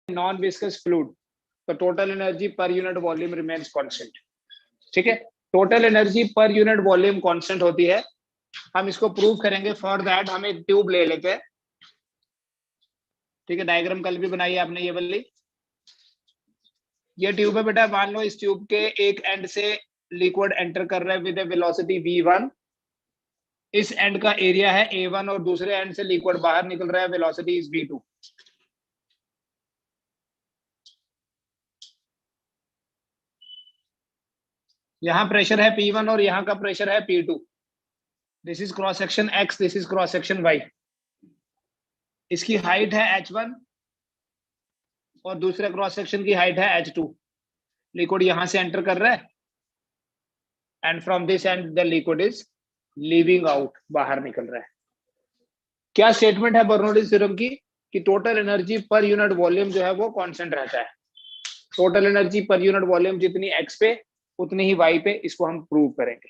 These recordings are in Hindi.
नॉन विस्कस फ्लूइड, तो total energy per unit volume remains constant. ठीक है, total energy per unit volume constant होती है। हम इसको प्रूव करेंगे। फॉर दैट हम एक ट्यूब ले लेते हैं। ठीक है, डायग्राम कल भी बनाई है आपने ये वाली। ये ट्यूब है बेटा, मान लो इस ट्यूब के एक एंड से लिक्विड एंटर कर रहा है विद ए वेलोसिटी v1। इस एंड का एरिया है a1 और दूसरे एंड से लिक्विड बाहर निकल रहा है, वेलोसिटी इज v2। यहां प्रेशर है P1 और यहां का प्रेशर है P2। This is cross section X, this is cross section Y। इसकी हाइट है H1 और दूसरे क्रॉस सेक्शन की हाइट है H2। लिक्विड यहां से एंटर कर रहा है and from this and the liquid is leaving out, बाहर निकल रहा है। क्या स्टेटमेंट है बर्नौलीज थ्योरम की कि total energy per unit volume जो है वो कांस्टेंट रहता है। Total energy per unit volume जितनी x पे उतनी ही y पे, इसको हम प्रूव करेंगे।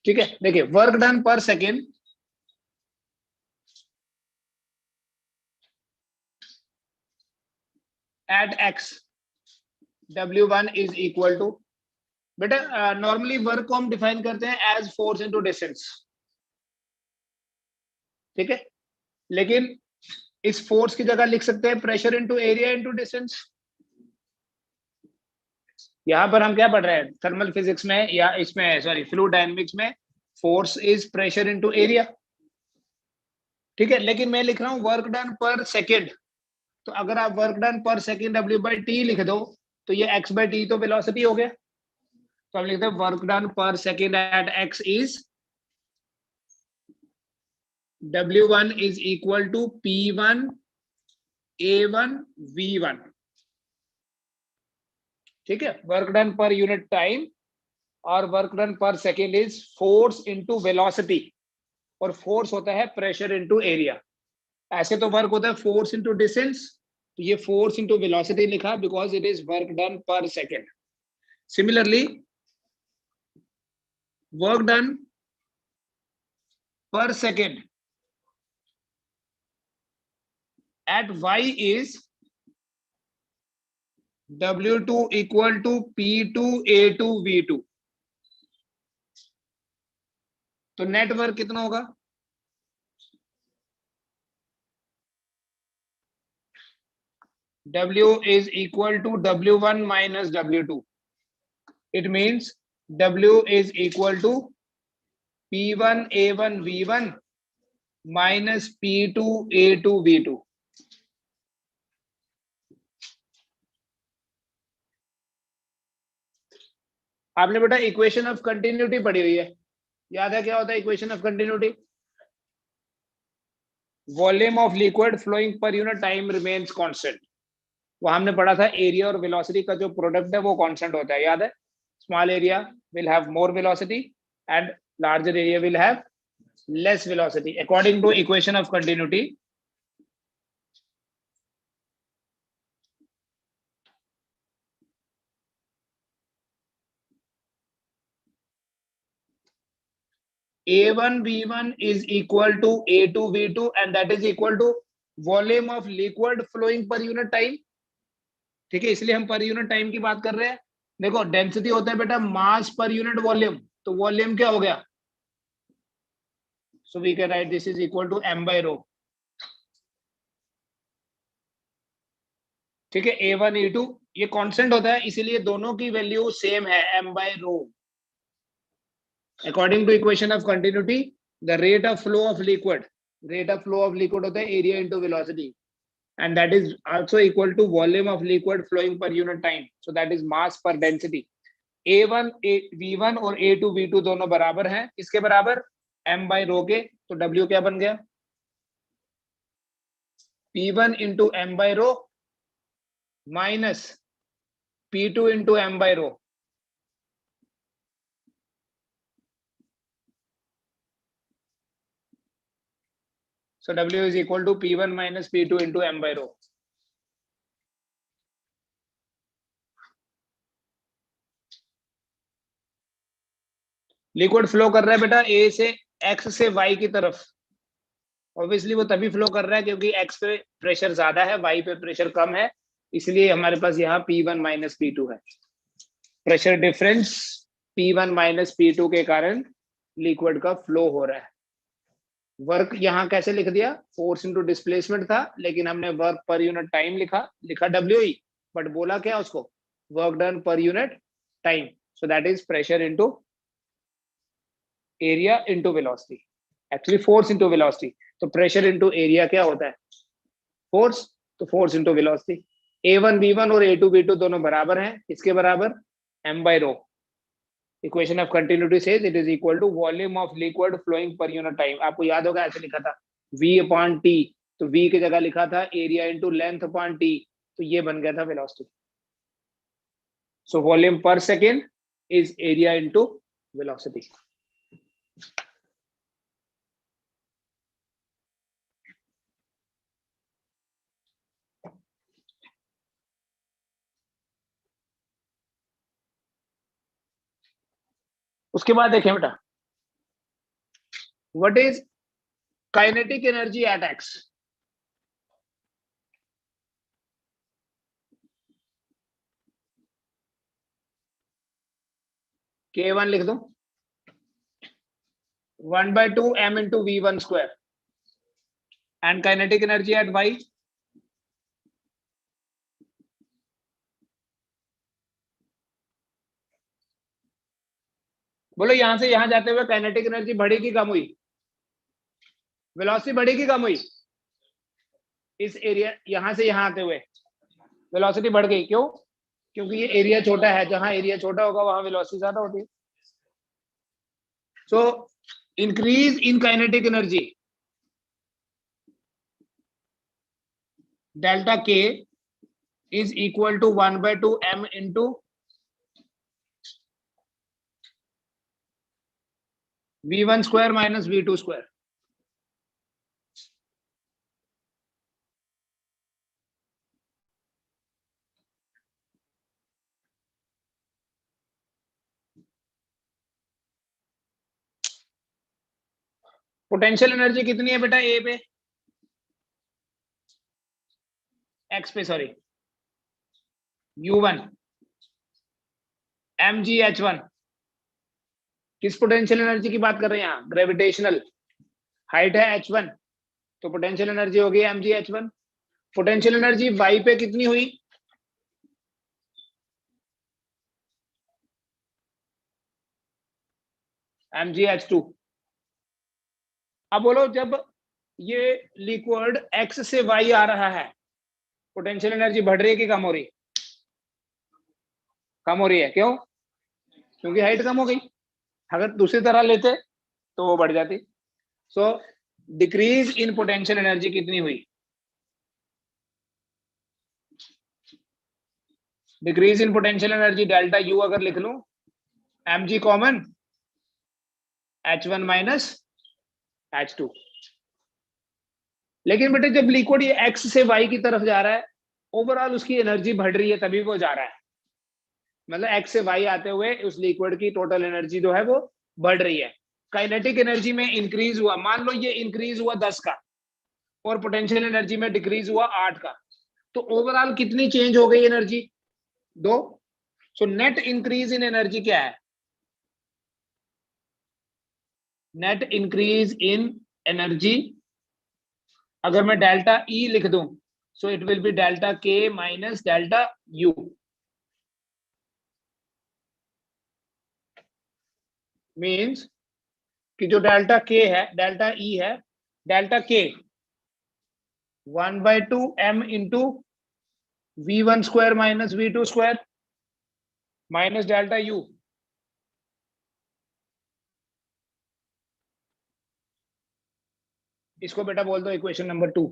ठीक है, देखिए work done per second at x W1 is equal to, बेटा नॉर्मली वर्क को हम डिफाइन करते हैं एज फोर्स इनटू डिस्टेंस। ठीक है, लेकिन इस फोर्स की जगह लिख सकते हैं pressure into area into distance. यहां पर हम क्या पढ़ रहे हैं थर्मल फिजिक्स में या इसमें सॉरी फ्लूइड डायनामिक्स में, force is pressure into area. ठीक है, लेकिन मैं लिख रहा हूं वर्क डन पर सेकेंड। तो अगर आप work done per second W/T लिख दो तो ये x/T तो वेलोसिटी हो गया। तो हम लिखते हैं work done per second at x is W1 is equal to P1 A1 V1। ठीक है, work done per unit time और work done per second is force into velocity, और फोर्स होता है प्रेशर इनटू एरिया। ऐसे तो वर्क होता है फोर्स इनटू डिस्टेंस, तो ये फोर्स इनटू वेलोसिटी लिखा because it is work done per second. Similarly work done per second at y is W2 equal to P2 A2 V2। तो नेट वर्क कितना होगा? W is equal to W1 minus W2। It means W is equal to P1 A1 V1 minus P2 A2 V2। आपने बेटा इक्वेशन ऑफ कंटिन्यूटी पढ़ी हुई है, याद है क्या होता है equation of continuity? Volume of liquid flowing per unit time remains constant. वो हमने पढ़ा था एरिया और वेलोसिटी का जो प्रोडक्ट है वो कांस्टेंट होता है, याद है? Small area will have more velocity and larger area will have less velocity according to equation of continuity. A1 V1 is equal to A2 V2 and that is equal to volume of liquid flowing per unit time। ठीक है, इसलिए हम पर यूनिट टाइम की बात कर रहे हैं। देखो डेंसिटी होता है बेटा मास पर यूनिट वॉल्यूम, तो वॉल्यूम क्या हो गया? So we can write this is equal to m by rho। ठीक है, A1 A2 ये कांस्टेंट होता है, इसीलिए दोनों की वैल्यू सेम है m by rho। According to equation of continuity the rate of flow of liquid होता है area into velocity and that is also equal to volume of liquid flowing per unit time, so that is mass per density। A1 V1 और A2 V2 दोनों बराबर हैं, किसके बराबर? m by rho के। तो W क्या बन गया? P1 into m by rho minus P2 into m by rho। So W is equal to P1 minus P2 into m by rho। Liquid flow कर रहा है बेटा A से X से Y की तरफ, ऑब्वियसली वो तभी फ्लो कर रहा है क्योंकि एक्स पे प्रेशर ज्यादा है, वाई पे प्रेशर कम है, इसलिए हमारे पास यहाँ P1 माइनस P2 है। Pressure difference P1 minus P2 के कारण लिक्विड का फ्लो हो रहा है। वर्क यहाँ कैसे लिख दिया, फोर्स इंटू डिस्प्लेसमेंट था, लेकिन हमने वर्क पर यूनिट टाइम लिखा WE, बट बोला क्या उसको, work done per unit time. So that is pressure into area into velocity, actually force into velocity. तो प्रेशर इंटू एरिया क्या होता है, फोर्स, तो force into velocity. A1 B1 और A2 B2 दोनों बराबर हैं, किसके बराबर, m by rho। Equation of continuity says it is equal to volume of liquid flowing per unit time. आपको याद होगा ऐसे लिखा था V अपॉन T, तो V की जगह लिखा था area into length upon T, तो ये बन गया था velocity. So volume per second is area into velocity. उसके बाद देखें बेटा, what is kinetic energy at x. K1 लिख दो 1/2 m into V1 square and kinetic energy at y बोलो यहां से यहां जाते हुए काइनेटिक एनर्जी बढ़ी कि कम हुई, वेलोसिटी बढ़ी कि कम हुई, इस एरिया यहां से यहां आते हुए वेलोसिटी बढ़ गई, क्यों, क्योंकि ये एरिया छोटा है, जहां एरिया छोटा होगा वहां वेलोसिटी ज्यादा होती है। So increase in kinetic energy delta K is equal to 1/2 m into V1 square minus V2 square. Potential energy कितनी है बेटा ए पे, एक्स पे सॉरी, U1 mgh1। किस पोटेंशियल एनर्जी की बात कर रहे हैं यहाँ, ग्रेविटेशनल। हाइट है h1, तो पोटेंशियल एनर्जी होगी mgh1। पोटेंशियल एनर्जी y पे कितनी हुई, mgh2। अब बोलो जब ये लिक्विड x से y आ रहा है, पोटेंशियल एनर्जी बढ़ रही है कि कम हो रही है, कम हो रही है, क्यों, क्योंकि हाइट कम हो गई। अगर दूसरी तरह लेते तो वो बढ़ जाती। सो डिक्रीज इन पोटेंशियल एनर्जी कितनी हुई, decrease in potential energy delta U अगर लिख लूं, mg common h1 minus h2। लेकिन बेटे जब लिक्विड ये x से y की तरफ जा रहा है, ओवरऑल उसकी एनर्जी बढ़ रही है, तभी वो जा रहा है। मतलब x से y आते हुए उस लिक्विड की टोटल एनर्जी जो है वो बढ़ रही है। काइनेटिक एनर्जी में इंक्रीज हुआ, मान लो ये इंक्रीज हुआ 10 का और पोटेंशियल एनर्जी में डिक्रीज हुआ 8 का, तो ओवरऑल कितनी चेंज हो गई energy, 2। So net increase in energy क्या है, नेट इंक्रीज इन एनर्जी अगर मैं डेल्टा E लिख दूं, so it will be delta K minus delta U। Means कि जो डेल्टा K है, डेल्टा E है, delta K 1/2 m into V1 square minus V2 square minus delta U। इसको बेटा बोल दो equation number 2।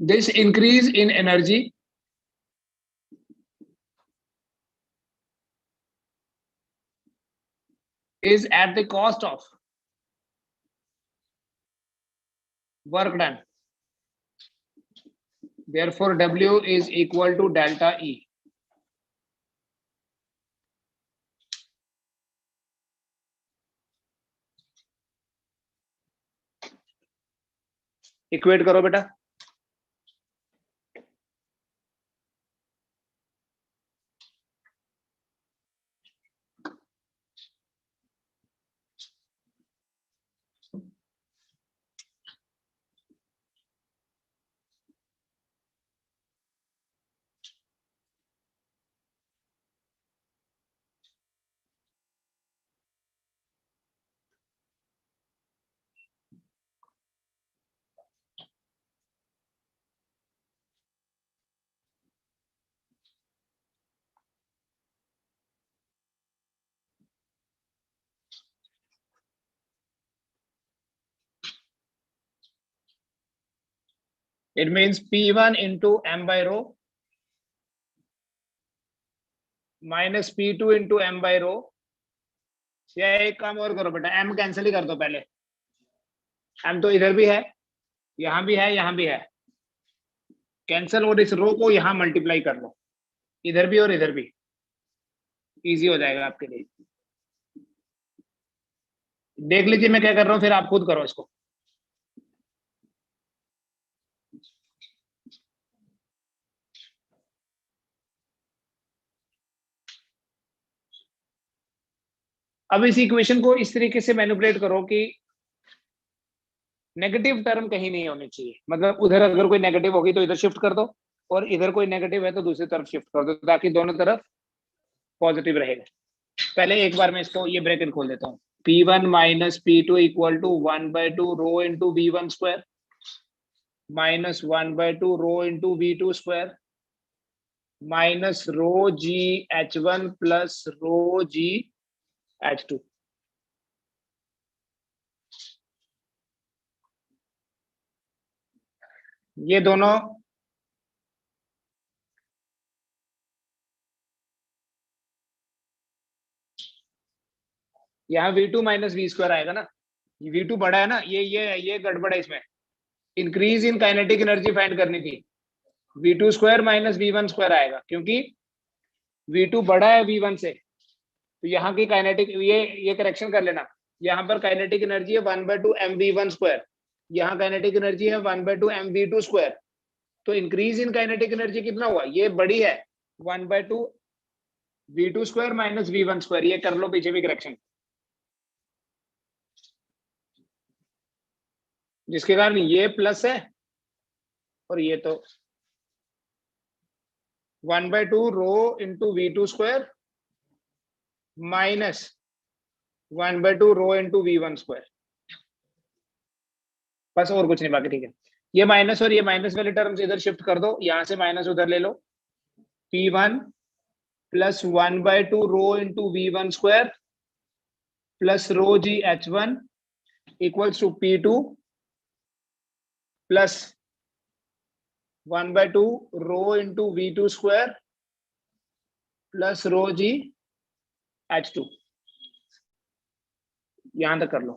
This increase in energy is at the cost of work done. Therefore, W is equal to delta E. Equate करो बेटा. It means P1 into m by rho minus P2 into m by rho. या एक काम और करो बेटा, m कैंसिल ही कर दो पहले. m तो इधर भी है, यहां भी है, यहां भी है. कैंसिल और इस रो को यहां मल्टीप्लाई कर लो, इधर भी और इधर भी. इजी हो जाएगा आपके लिए. देख लीजिए मैं क्या कर रहा हूं, फिर आप खुद करो इसको. अब इस इक्वेशन को इस तरीके से मैनिपुलेट करो कि नेगेटिव टर्म कहीं नहीं होनी चाहिए. मतलब उधर अगर कोई नेगेटिव होगी तो इधर शिफ्ट कर दो, और इधर कोई नेगेटिव है तो दूसरी तरफ शिफ्ट कर दो, ताकि दोनों तरफ पॉजिटिव रहेगा. पहले एक बार मैं इसको ये ब्रैकेट खोल देता हूँ. P1 minus P2 equal to 1/2 rho into V1 square minus 1/2 rho into V2 square minus rho G H1 plus rho G H2. ये दोनों यहाँ V2 माइनस V स्क्वायर आएगा ना. V2 बड़ा है ना, ये गड़बड़ है इसमें. Increase in kinetic energy find करनी थी. V2 square minus V1 square आएगा, क्योंकि V2 बड़ा है V1 से. तो यहाँ की काइनेटिक, ये करेक्शन कर लेना. यहाँ पर काइनेटिक एनर्जी है 1/2 mv1 स्क्वायर, यहाँ काइनेटिक एनर्जी है 1/2 mv2 स्क्वायर. तो इंक्रीज इन काइनेटिक एनर्जी कितना हुआ, ये बड़ी है 1/2 V2 square minus V1 square. ये कर लो पीछे भी करेक्शन, जिसके कारण ये प्लस है और ये तो 1/2 rho into V2 square minus 1/2 rho into V1 square. बस और कुछ नहीं बाकी. ठीक है, ये माइनस और ये माइनस वाले टर्म्स इधर शिफ्ट कर दो, यहां से माइनस उधर ले लो. P1 plus 1/2 rho into V1 square plus rho G H1 equals to P2 plus 1/2 rho into V2 square plus rho G H2. यहां तक कर लो.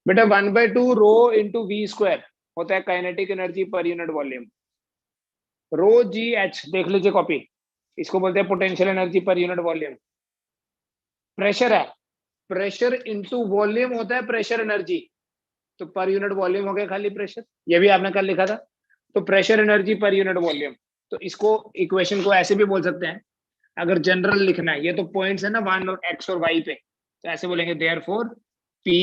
बेटा 1/2 रो इंटू V स्क्वायर होता है kinetic energy per unit volume. Rho G H देख लीजिए कॉपी, इसको बोलते हैं potential energy per unit volume. Pressure है, प्रेशर इंटू वॉल्यूम होता है प्रेशर एनर्जी. तो पर यूनिट वॉल्यूम हो गया खाली प्रेशर, ये भी आपने कल लिखा था. तो pressure energy per unit volume. तो इसको इक्वेशन को ऐसे भी बोल सकते हैं, अगर जनरल लिखना है. ये तो पॉइंट्स है ना 1 और x और y पे, तो ऐसे बोलेंगे therefore P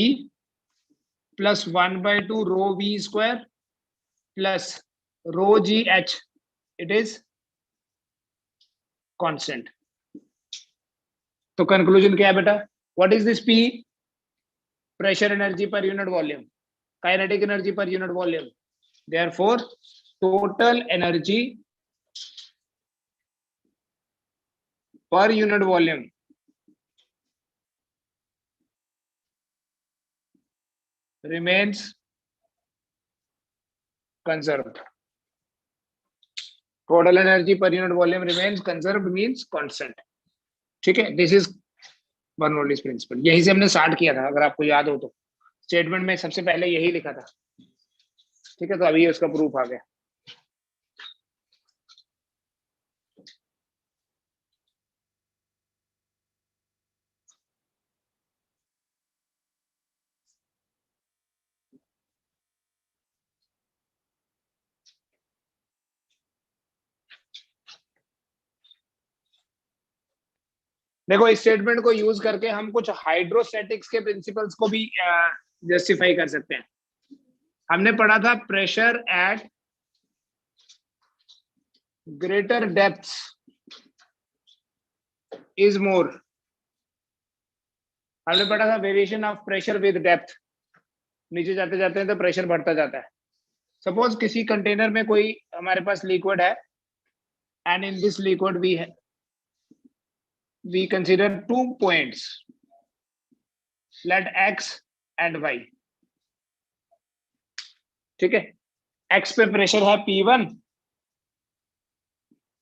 plus 1/2 rho V square plus rho G H, it is constant. तो कंक्लूजन क्या है बेटा, what is this P? Pressure energy per unit volume, kinetic energy per unit volume. Therefore total energy per unit volume remains conserved. Total energy per unit volume remains conserved means constant. ठीक है, दिस इज बर्नौलीज प्रिंसिपल. यही से हमने स्टार्ट किया था, अगर आपको याद हो तो स्टेटमेंट में सबसे पहले यही लिखा था. ठीक है, तो अभी उसका प्रूफ आ गया. देखो, इस स्टेटमेंट को यूज करके हम कुछ हाइड्रोस्टैटिक्स के प्रिंसिपल्स को भी जस्टिफाई कर सकते हैं. हमने पढ़ा था pressure at greater depths is more. हमने पढ़ा था variation of pressure with depth. नीचे जाते जाते हैं तो प्रेशर बढ़ता जाता है. सपोज किसी कंटेनर में कोई हमारे पास लिक्विड है, and in this liquid we consider 2 points, let x and y. ठीक है, x पे प्रेशर है P1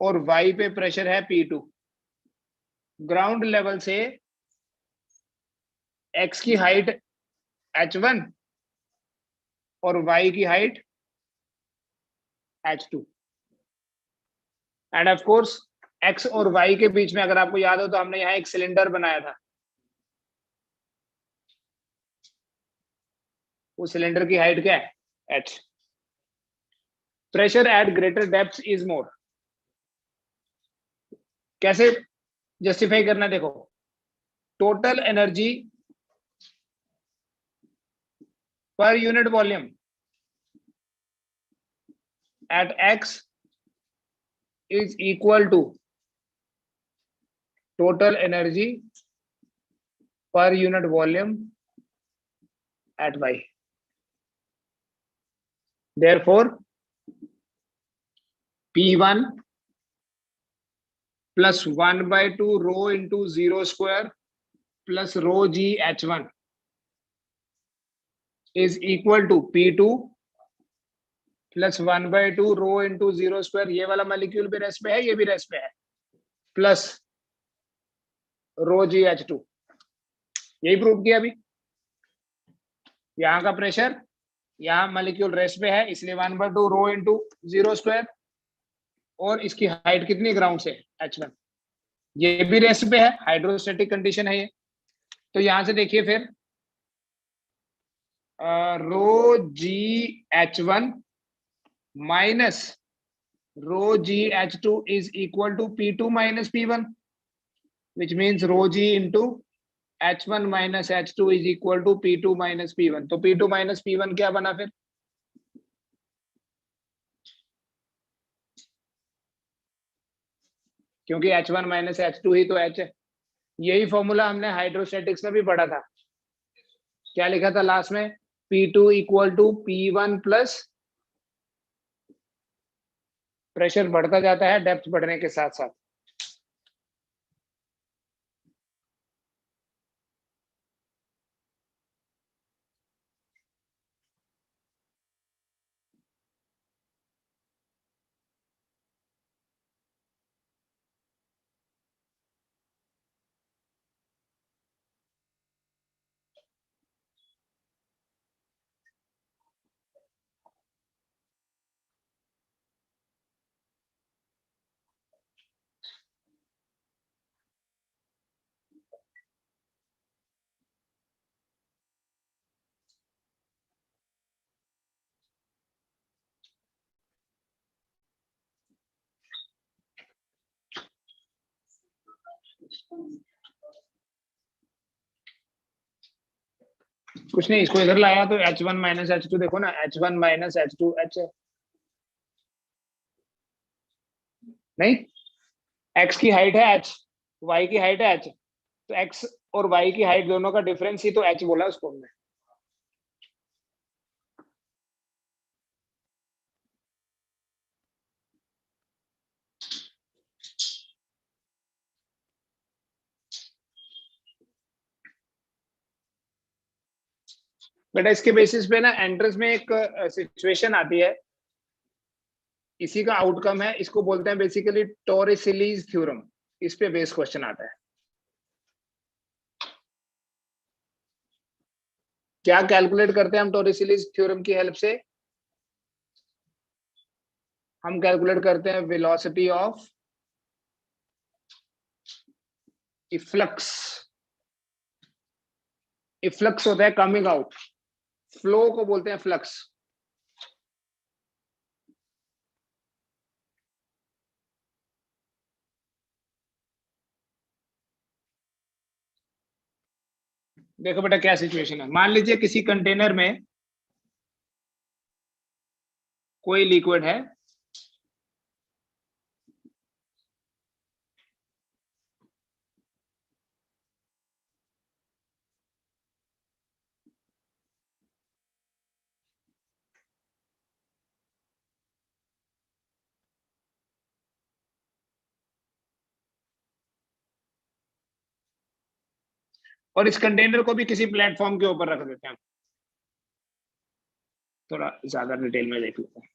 और y पे प्रेशर है P2. ग्राउंड लेवल से x की हाइट h1 और y की height h2. End of course x और y के बीच में, अगर आपको याद हो तो हमने यहाँ एक सिलेंडर बनाया था. उस सिलेंडर की हाइट क्या है? h. Pressure at greater depth is more. कैसे जस्टिफाई करना? देखो, total energy per unit volume at x is equal to total energy per unit volume at y. Therefore, P1 plus 1 by 2 rho into 0 square plus rho g h1 is equal to P2 plus 1 by 2 rho into 0 square. ये वाला मॉलिक्यूल भी रेस्ट पे है, ये भी रेस्ट पे है, प्लस रो जी H2. यही प्रूव किया अभी. यहाँ का प्रेशर, यहाँ मॉलिक्यूल रेस्ट पे है, इसलिए 1 by 2 रो इंटू 0 स्क्वायर, और इसकी हाइट कितनी ग्राउंड से? H1. ये भी रेस्ट पे है, हाइड्रोस्टैटिक कंडीशन है ये. तो यहां से देखिए फिर, rho g H1 minus rho g H2 is equal to P2 minus P1, which means rho g into H1 minus H2 is equal to P2 minus P1. तो P2 minus P1 क्या बना फिर? क्योंकि H1 minus H2 ही तो H है. यही फॉर्मूला हमने हाइड्रोस्टैटिक्स में भी पढ़ा था. क्या लिखा था लास्ट में? P2 equal to P1 plus, pressure बढ़ता जाता है डेप्थ बढ़ने के साथ साथ. कुछ नहीं, इसको इधर लाया तो H1 माइनस H2 देखो ना, H1 माइनस H2 H है. नहीं, X की हाइट है H, Y की हाइट है H, तो X और Y की हाइट दोनों का डिफरेंस ही तो H बोला उसको हमने. बेटा इसके बेसिस पे ना एंट्रेंस में एक सिचुएशन आती है, इसी का आउटकम है, इसको बोलते हैं बेसिकली टोरिसेलीज थ्योरम। इस पे बेस क्वेश्चन आता है। क्या कैलकुलेट करते हैं हम टोरिसेलीज थ्योरम की हेल्प से? हम कैलकुलेट करते हैं वेलोसिटी ऑफ इफ्लक्स। इफ्लक्स होता है कमिंग आउट, फ्लो को बोलते हैं फ्लक्स। देखो बेटा क्या सिचुएशन है, मान लीजिए किसी कंटेनर में कोई लिक्विड है, और इस कंटेनर को भी किसी प्लेटफॉर्म के ऊपर रख देते हैं। थोड़ा ज्यादा डिटेल में देख लेते हैं।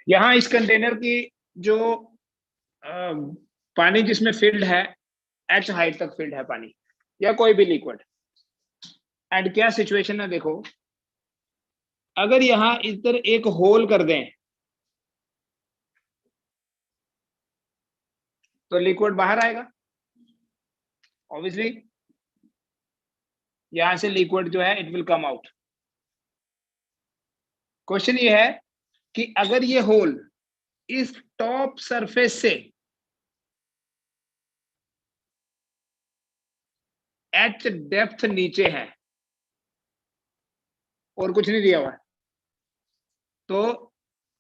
यहाँ इस कंटेनर की जो पानी जिसमें फिल्ड है, h हाइट तक फिल्ड है पानी या कोई भी लिक्विड। एंड क्या सिचुएशन है देखो, अगर यहाँ इधर एक होल कर दें तो लिक्विड बाहर आएगा ऑब्वियसली, यहां से लिक्विड जो है it will come out. Question ये है कि अगर ये होल इस टॉप सरफेस से एच डेप्थ नीचे है और कुछ नहीं दिया हुआ है, तो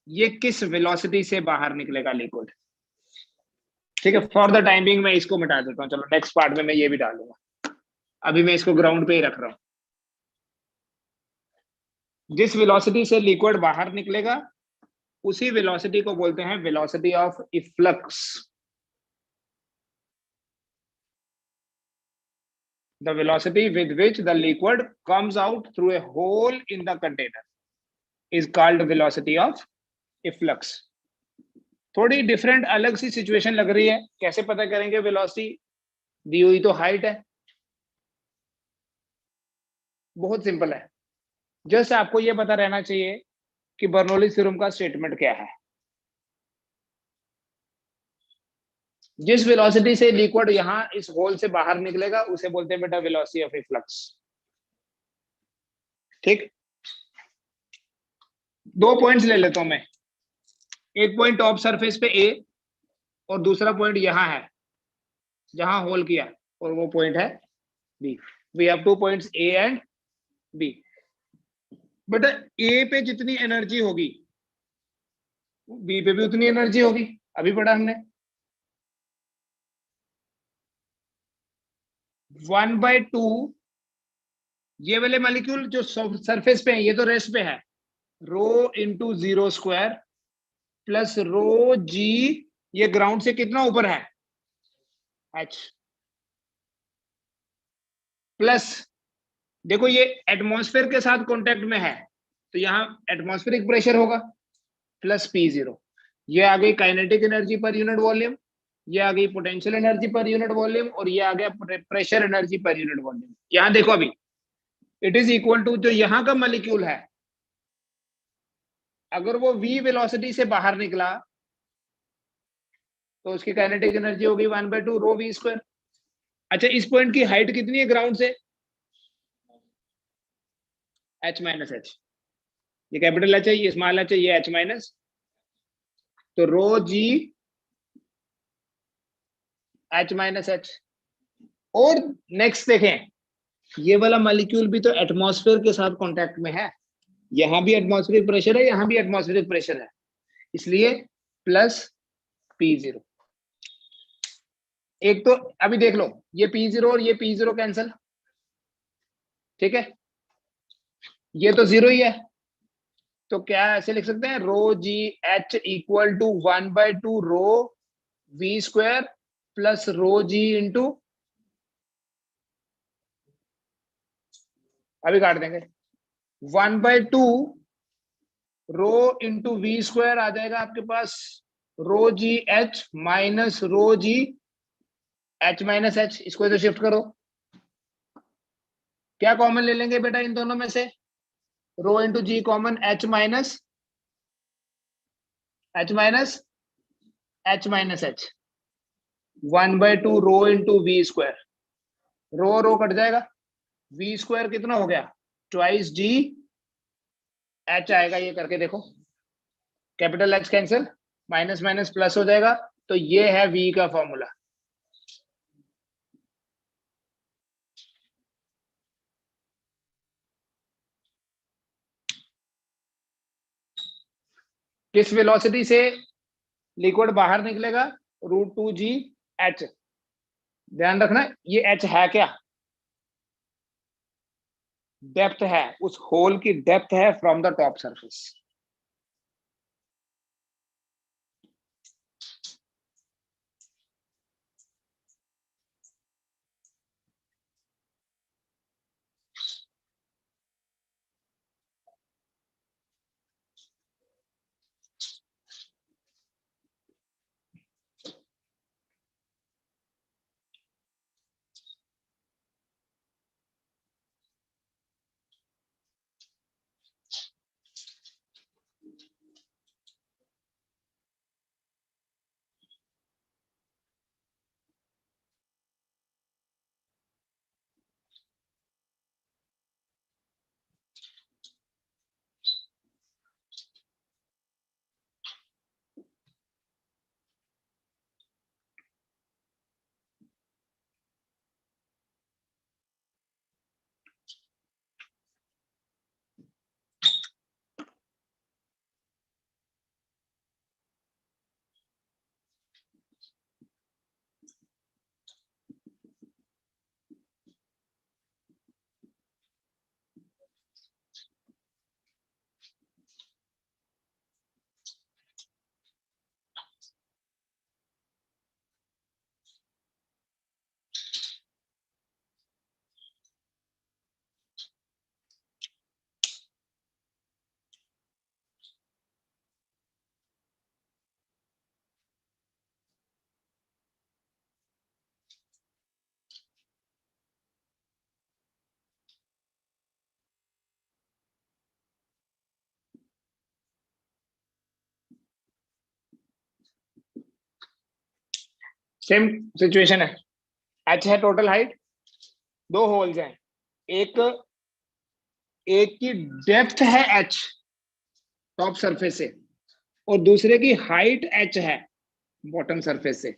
ये किस वेलोसिटी से बाहर निकलेगा लिक्विड? ठीक है, फॉर द टाइम बिंग मैं इसको मिटा देता हूं, चलो नेक्स्ट पार्ट में मैं ये भी डालूंगा, अभी मैं इसको ग्राउंड पे ही रख रहा हूं। जिस वेलोसिटी से लिक्विड बाहर निकलेगा उसी वेलोसिटी को बोलते हैं velocity of efflux. The velocity with which the liquid comes out through a hole in the container is called velocity of efflux. थोड़ी डिफरेंट अलग सी सिचुएशन लग रही है, कैसे पता करेंगे वेलोसिटी? दी हुई तो हाइट है, बहुत सिंपल है। जस्ट आपको ये पता रहना चाहिए कि बर्नौली थ्योरम का स्टेटमेंट क्या है। जिस वेलोसिटी से लिक्विड यहां इस होल से बाहर निकलेगा उसे बोलते हैं बेटा वेलोसिटी ऑफ इफ्लक्स। ठीक, दो पॉइंट्स ले लेता हूं मैं, एक पॉइंट टॉप सरफेस पे ए और दूसरा पॉइंट यहां है जहां होल किया, और वो पॉइंट है B. We have two points A and B. बेटा ए पे जितनी एनर्जी होगी बी पे भी उतनी एनर्जी होगी, अभी पढ़ा हमने। 1/2 ये वाले मॉलिक्यूल जो सरफेस पे है ये तो रेस्ट पे है, रो इंटू 0² प्लस रो जी, ये ग्राउंड से कितना ऊपर है h, प्लस देखो ये एटमॉस्फेयर के साथ कांटेक्ट में है तो यहाँ एटमॉस्फेरिक प्रेशर होगा प्लस P0। ये आ गई kinetic energy per unit volume, ये आ गई potential energy per unit volume, और ये आ गया pressure energy per unit volume. यहाँ देखो अभी इट इज इक्वल टू जो यहाँ का मॉलिक्यूल है, अगर वो v वेलोसिटी से बाहर निकला तो उसकी काइनेटिक एनर्जी होगी 1/2 रो v²। अच्छा इस पॉइंट की हाइट कितनी है ग्राउंड से? h माइनस एच, ये कैपिटल एच है, ये स्मॉल एच है, ये h माइनस, तो रो जी h माइनस एच। और नेक्स्ट देखें, ये वाला मॉलिक्यूल भी तो एटमॉस्फेयर के साथ कांटेक्ट में है, यहां भी एटमॉस्फेरिक प्रेशर है, यहां भी एटमॉस्फेरिक प्रेशर है, इसलिए प्लस P0। एक तो अभी देख लो ये P0 और ये P0 कैंसल, ठीक है, ये तो 0 ही है, तो क्या ऐसे लिख सकते हैं rho g h equal to 1/2 rho v² plus rho g into अभी काट देंगे। 1/2 रो इंटू वी स्क्वायर आ जाएगा आपके पास rho g h minus rho g h minus h. इसको इधर शिफ्ट करो। क्या कॉमन ले लेंगे बेटा इन दोनों में से? Rho into g common, h minus h minus h minus h. 1/2 rho into v square. Rho कट जाएगा, वी स्क्वायर कितना हो गया? ट्वाइस जी एच आएगा। ये करके देखो, capital H cancel, minus minus plus हो जाएगा। तो ये है वी का फॉर्मूला। किस वेलोसिटी से लिक्विड बाहर निकलेगा? √2g(h). ध्यान रखना ये h है क्या? डेप्थ है, उस होल की डेप्थ है from the top surface. Same situation है। h है टोटल हाइट, दो होल्स हैं, एक एक की डेप्थ है h टॉप सरफेस से, और दूसरे की हाइट h है बॉटम सरफेस से।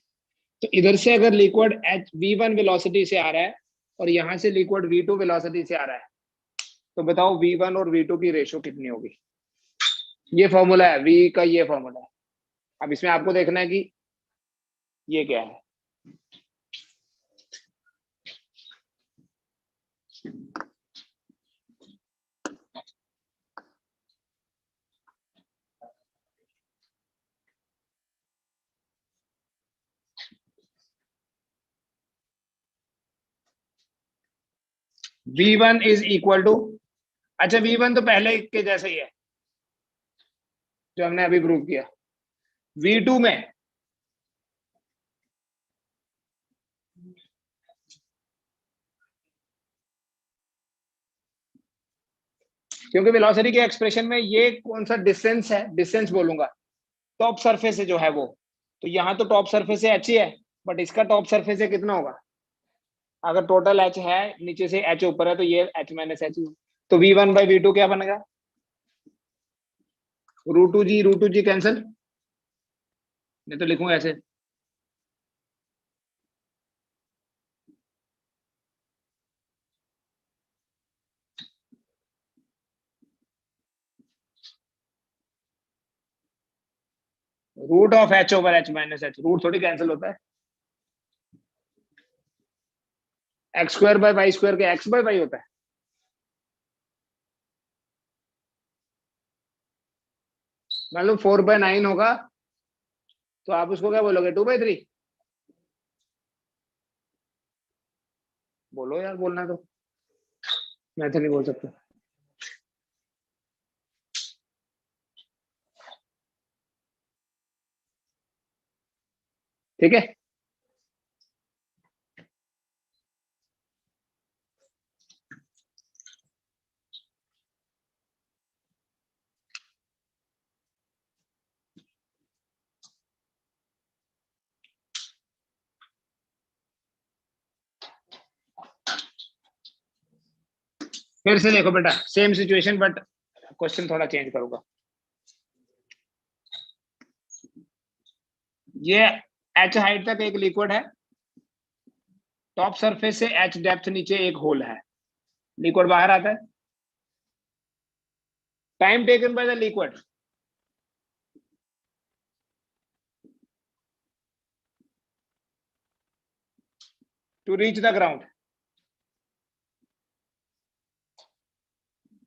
तो इधर से अगर लिक्विड एच v1 वेलोसिटी से आ रहा है और यहां से लिक्विड v2 वेलोसिटी से आ रहा है, तो बताओ v1 और v2 की रेशो कितनी होगी? ये फॉर्मूला है v का, ये फॉर्मूला है। अब इसमें आपको देखना है कि ये क्या है। v1 इज इक्वल टू, अच्छा v1 तो पहले के जैसा ही है जो हमने अभी प्रूव किया। v2 में क्योंकि वेलोसिटी के एक्सप्रेशन में ये कौन सा डिस्टेंस है, डिस्टेंस बोलूंगा टॉप सरफेस से जो है वो, तो यहाँ तो टॉप सरफेस से h ही है, बट इसका टॉप सरफेस से कितना होगा? अगर टोटल h है, नीचे से h ऊपर है, तो ये h माइनस h। तो v1/v2 क्या बनेगा? √2g कैंसिल, नहीं तो लिखूंगा ऐसे, √(h/h - h)। रूट थोड़ी कैंसिल होता है। x² के x/y होता है। मान लो 4/9 होगा, तो आप उसको क्या बोलोगे? 2/3। बोलो यार, बोलना तो। मैं तो नहीं बोल सकता। ठीक है, फिर से देखो बेटा, सेम सिचुएशन बट क्वेश्चन थोड़ा चेंज करूंगा। ये h हाइट तक एक लिक्विड है, टॉप सरफेस से h डेप्थ नीचे एक होल है, लिक्विड बाहर आता है। Time taken by the liquid to reach the ground.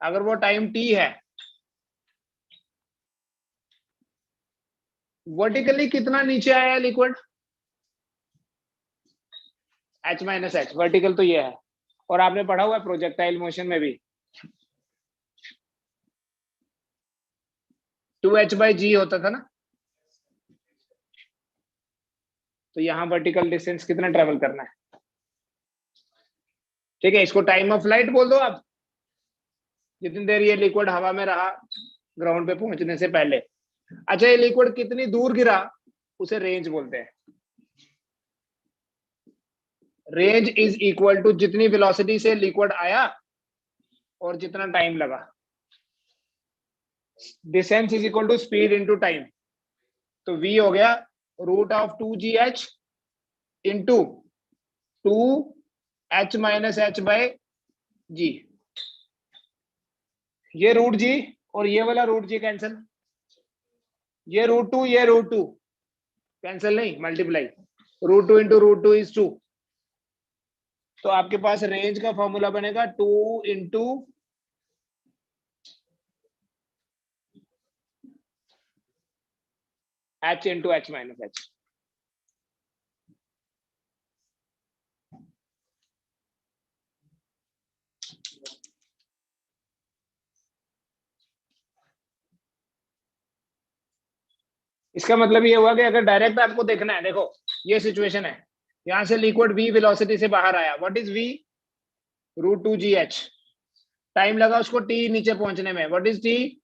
अगर वो टाइम t है, वर्टिकली कितना नीचे आया liquid? h minus h, vertical तो ये है, और आपने पढ़ा हुआ है प्रोजेक्टाइल मोशन में भी 2h/g होता था ना। तो यहाँ वर्टिकल डिस्टेंस कितना ट्रेवल करना है? ठीक है, इसको टाइम ऑफ फ्लाइट बोल दो आप, जितनी देर ये लिक्विड हवा में रहा ग्राउंड पे पहुंचने से पहले। अच्छा, ये लिक्विड कितनी दूर गिरा, उसे रेंज बोलते हैं। रेंज इज इक्वल टू जितनी वेलोसिटी से लिक्विड आया और जितना टाइम लगा। Distance is equal to speed into time. तो v हो गया √2gh into 2h minus h by g। ये √g और ये वाला √g कैंसिल, ये √2 ये √2 कैंसिल नहीं, मल्टीप्लाई, √2 इंटू √2 इज 2। तो आपके पास रेंज का फॉर्मूला बनेगा 2 into h into h minus h। इसका मतलब ये हुआ कि अगर डायरेक्ट आपको देखना है, देखो ये सिचुएशन है, यहां से लिक्विड v वेलोसिटी से बाहर आया, what is v? √2gh। Time लगा उसको t नीचे पहुंचने में, what is t?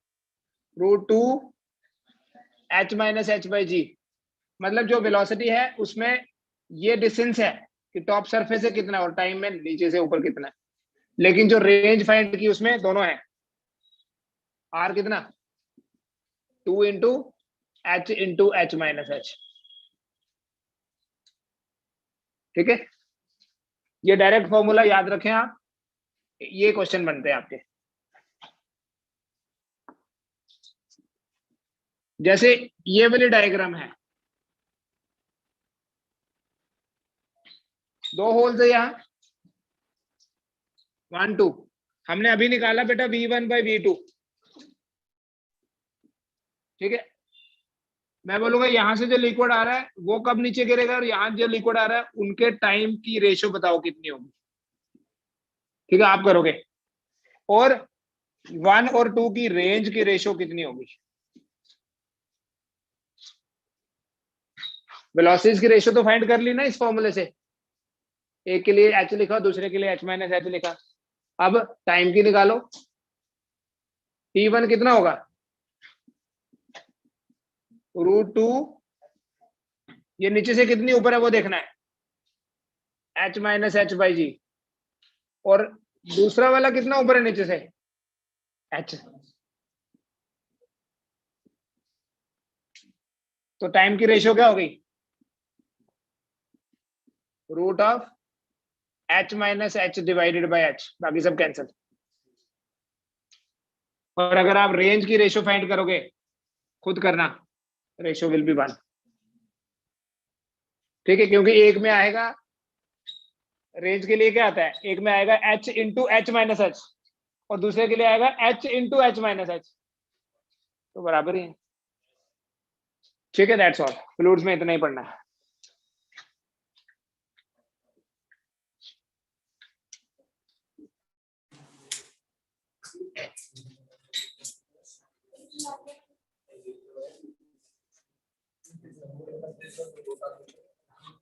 √2h minus h by g। मतलब जो वेलोसिटी है उसमें ये डिस्टेंस है कि टॉप सरफेस से कितना और टाइम में नीचे से ऊपर कितना है, लेकिन जो रेंज फाइंड की उसमें दोनों है। r कितना? 2 into h into h minus h। ठीक है, ये डायरेक्ट फॉर्मूला याद रखें आप, ये क्वेश्चन बनते हैं आपके। जैसे ये वाली डायग्राम है, दो होल्स है यहाँ, 1 2। हमने अभी निकाला बेटा v1/v2। ठीक है, मैं बोलूंगा यहां से जो लिक्विड आ रहा है वो कब नीचे गिरेगा, और यहां जो लिक्विड आ रहा है उनके टाइम की रेशो बताओ कितनी होगी। ठीक है, आप करोगे। और 1 और 2 की रेंज की रेशो कितनी होगी? वेलोसिटीज की रेशो तो फाइंड कर ली ना इस फॉर्मूले से, एक के लिए h लिखा, दूसरे के लिए h माइनस h लिखा। अब टाइम की निकालो, t1 कितना होगा? √2, ये नीचे से कितनी ऊपर है वो देखना है, h माइनस h बाई जी। और दूसरा वाला कितना ऊपर है नीचे से? h। तो टाइम की रेशियो क्या हो गई? √h minus h divided by h, बाकी सब कैंसिल। और अगर आप रेंज की रेशियो फाइंड करोगे, खुद करना, रेशियो विल बी 1। ठीक है, क्योंकि एक में आएगा, रेंज के लिए क्या आता है, एक में आएगा h into H minus H, और दूसरे के लिए आएगा h into H minus H, तो बराबर ही है। ठीक है, दैट्स ऑल, फ्लूइड्स में इतना ही पढ़ना है।